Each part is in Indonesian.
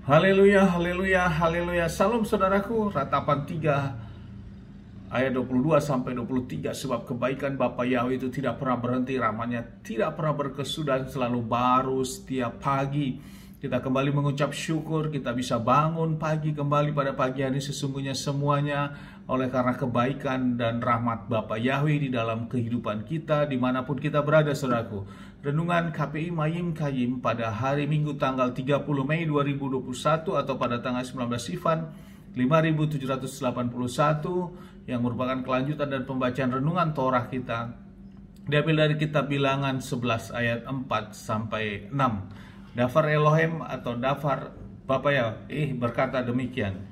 Haleluya, haleluya, haleluya. Salam saudaraku, Ratapan 3 ayat 22 sampai 23. Sebab kebaikan Bapa Yahweh itu tidak pernah berhenti, rahmatnya tidak pernah berkesudahan, selalu baru setiap pagi. Kita kembali mengucap syukur, kita bisa bangun pagi kembali pada pagi hari sesungguhnya semuanya oleh karena kebaikan dan rahmat Bapa Yahweh di dalam kehidupan kita dimanapun kita berada saudaraku. Renungan KPI Mayim Kayim pada hari Minggu tanggal 30 Mei 2021 atau pada tanggal 19 Sivan 5781 yang merupakan kelanjutan dan pembacaan renungan Torah kita diambil dari kitab Bilangan 11 ayat 4 sampai 6. Dafar Elohim atau Dafar Bapa Yahweh berkata demikian.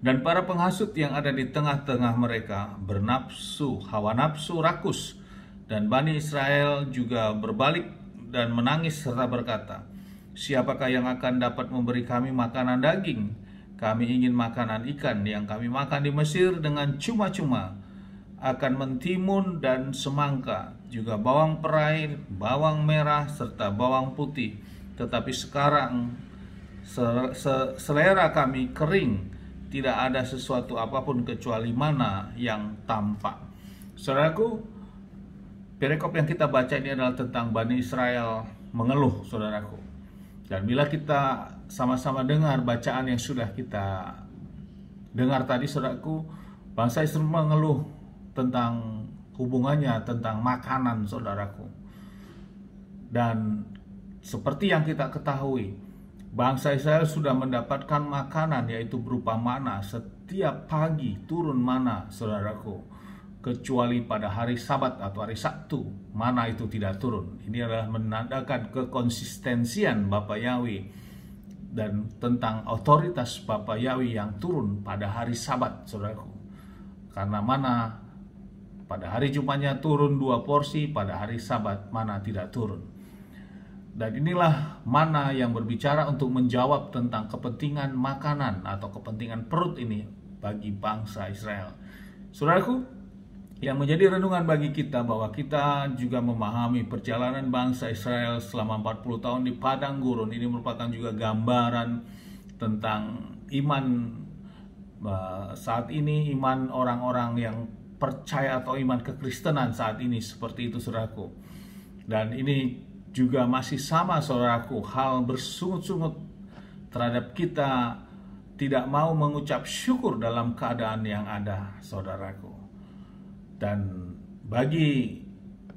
Dan para penghasut yang ada di tengah-tengah mereka bernafsu, hawa nafsu rakus. Dan Bani Israel juga berbalik dan menangis serta berkata, siapakah yang akan dapat memberi kami makanan daging? Kami ingin makanan ikan yang kami makan di Mesir dengan cuma-cuma. Akan mentimun dan semangka, juga bawang perai, bawang merah, serta bawang putih. Tetapi sekarang selera kami kering, tidak ada sesuatu apapun kecuali mana yang tampak. Saudaraku, perikop yang kita baca ini adalah tentang Bani Israel mengeluh, saudaraku. Dan bila kita sama-sama dengar bacaan yang sudah kita dengar tadi, saudaraku, bangsa Israel mengeluh tentang hubungannya, tentang makanan, saudaraku. Dan seperti yang kita ketahui, bangsa Israel sudah mendapatkan makanan, yaitu berupa mana. Setiap pagi turun mana, saudaraku. Kecuali pada hari Sabat atau hari Sabtu, mana itu tidak turun. Ini adalah menandakan kekonsistensian Bapa Yahweh dan tentang otoritas Bapa Yahweh yang turun pada hari Sabat, saudaraku. Karena mana pada hari Jumatnya turun 2 porsi, pada hari Sabat mana tidak turun. Dan inilah mana yang berbicara untuk menjawab tentang kepentingan makanan atau kepentingan perut ini bagi bangsa Israel. Saudaraku, yang menjadi renungan bagi kita bahwa kita juga memahami perjalanan bangsa Israel selama 40 tahun di padang gurun. Ini merupakan juga gambaran tentang iman saat ini, iman orang-orang yang percaya atau iman kekristenan saat ini seperti itu, saudaraku. Dan ini juga masih sama, saudaraku, hal bersungut-sungut terhadap kita tidak mau mengucap syukur dalam keadaan yang ada, saudaraku. Dan bagi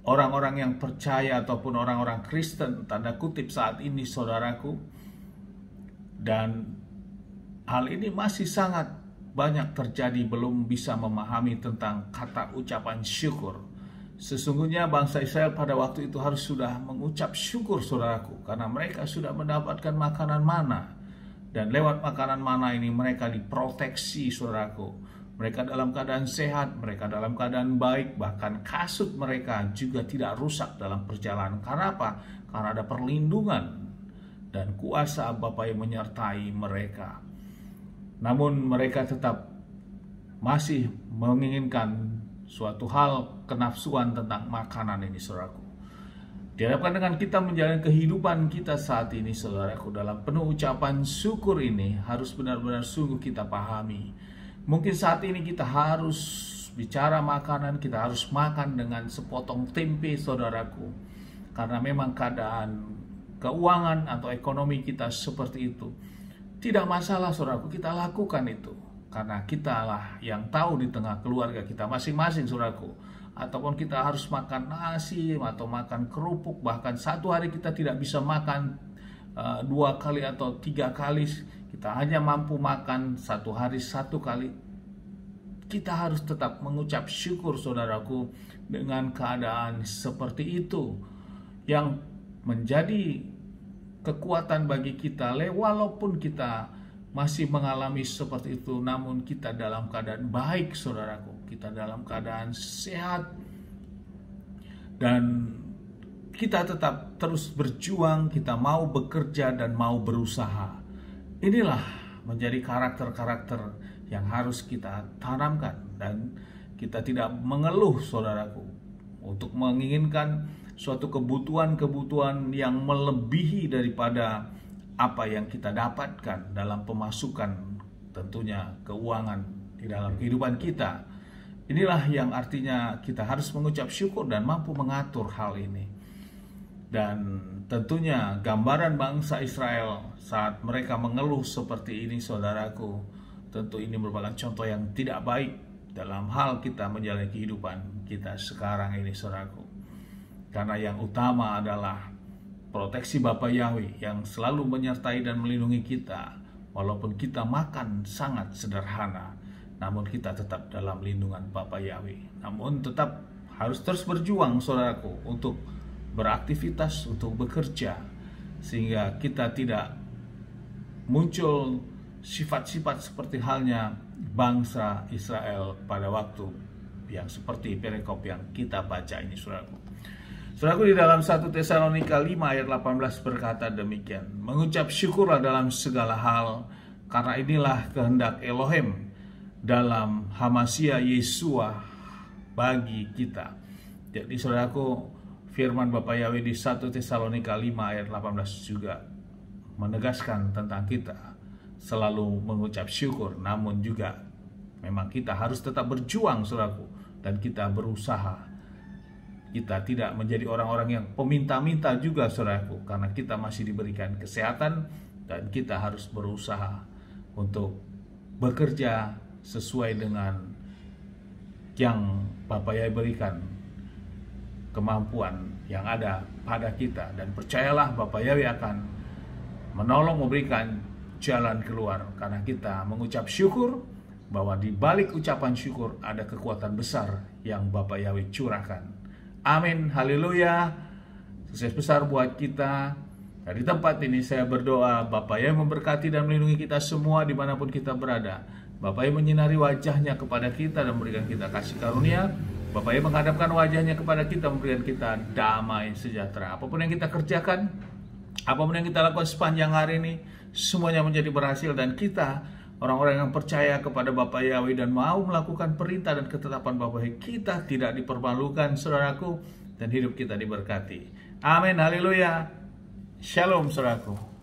orang-orang yang percaya ataupun orang-orang Kristen tanda kutip saat ini, saudaraku, dan hal ini masih sangat banyak terjadi, belum bisa memahami tentang kata ucapan syukur. Sesungguhnya bangsa Israel pada waktu itu harus sudah mengucap syukur, saudaraku, karena mereka sudah mendapatkan makanan mana. Dan lewat makanan mana ini mereka diproteksi, saudaraku. Mereka dalam keadaan sehat, mereka dalam keadaan baik, bahkan kasut mereka juga tidak rusak dalam perjalanan. Karena apa? Karena ada perlindungan dan kuasa Bapa yang menyertai mereka. Namun mereka tetap masih menginginkan suatu hal kenafsuan tentang makanan ini, saudaraku. Diharapkan dengan kita menjalani kehidupan kita saat ini, saudaraku, dalam penuh ucapan syukur ini harus benar-benar sungguh kita pahami. Mungkin saat ini kita harus bicara makanan, kita harus makan dengan sepotong tempe, saudaraku. Karena memang keadaan keuangan atau ekonomi kita seperti itu. Tidak masalah, saudaraku, kita lakukan itu. Karena kitalah yang tahu di tengah keluarga kita masing-masing, saudaraku. Ataupun kita harus makan nasi atau makan kerupuk. Bahkan satu hari kita tidak bisa makan 2 kali atau 3 kali. Kita hanya mampu makan satu hari 1 kali. Kita harus tetap mengucap syukur, saudaraku, dengan keadaan seperti itu. Yang menjadi kekuatan bagi kita, walaupun kita masih mengalami seperti itu, namun kita dalam keadaan baik, saudaraku. Kita dalam keadaan sehat. Dan kita tetap terus berjuang, kita mau bekerja dan mau berusaha. Inilah menjadi karakter-karakter yang harus kita tanamkan. Dan kita tidak mengeluh, saudaraku, untuk menginginkan suatu kebutuhan-kebutuhan yang melebihi daripada apa yang kita dapatkan dalam pemasukan, tentunya keuangan di dalam kehidupan kita. Inilah yang artinya kita harus mengucap syukur dan mampu mengatur hal ini. Dan tentunya gambaran bangsa Israel saat mereka mengeluh seperti ini, saudaraku, tentu ini merupakan contoh yang tidak baik dalam hal kita menjalani kehidupan kita sekarang ini, saudaraku. Karena yang utama adalah proteksi Bapa Yahweh yang selalu menyertai dan melindungi kita. Walaupun kita makan sangat sederhana, namun kita tetap dalam lindungan Bapa Yahweh. Namun tetap harus terus berjuang, saudaraku, untuk beraktivitas, untuk bekerja, sehingga kita tidak muncul sifat-sifat seperti halnya bangsa Israel pada waktu yang seperti perikop yang kita baca ini, saudaraku. Saudaraku, di dalam 1 Tesalonika 5 ayat 18 berkata demikian, mengucap syukurlah dalam segala hal, karena inilah kehendak Elohim dalam Hamasia Yesua bagi kita. Jadi saudaraku, firman Bapa Yahweh di 1 Tesalonika 5 ayat 18 juga menegaskan tentang kita selalu mengucap syukur, namun juga memang kita harus tetap berjuang, saudaraku, dan kita berusaha. Kita tidak menjadi orang-orang yang peminta-minta juga, saudaraku, karena kita masih diberikan kesehatan dan kita harus berusaha untuk bekerja sesuai dengan yang Bapa Yahweh berikan, kemampuan yang ada pada kita. Dan percayalah, Bapa Yahweh akan menolong, memberikan jalan keluar, karena kita mengucap syukur bahwa di balik ucapan syukur ada kekuatan besar yang Bapa Yahweh curahkan. Amin, haleluya. Sukses besar buat kita. Dari tempat ini saya berdoa Bapa Yahweh memberkati dan melindungi kita semua dimanapun kita berada. Bapa Yahweh menyinari wajahnya kepada kita dan memberikan kita kasih karunia. Bapa Yahweh menghadapkan wajahnya kepada kita, memberikan kita damai sejahtera. Apapun yang kita kerjakan, apapun yang kita lakukan sepanjang hari ini, semuanya menjadi berhasil. Dan kita, orang-orang yang percaya kepada Bapa Yahweh dan mau melakukan perintah dan ketetapan Bapa Yahweh, kita tidak dipermalukan, saudaraku, dan hidup kita diberkati. Amin, haleluya. Shalom, saudaraku.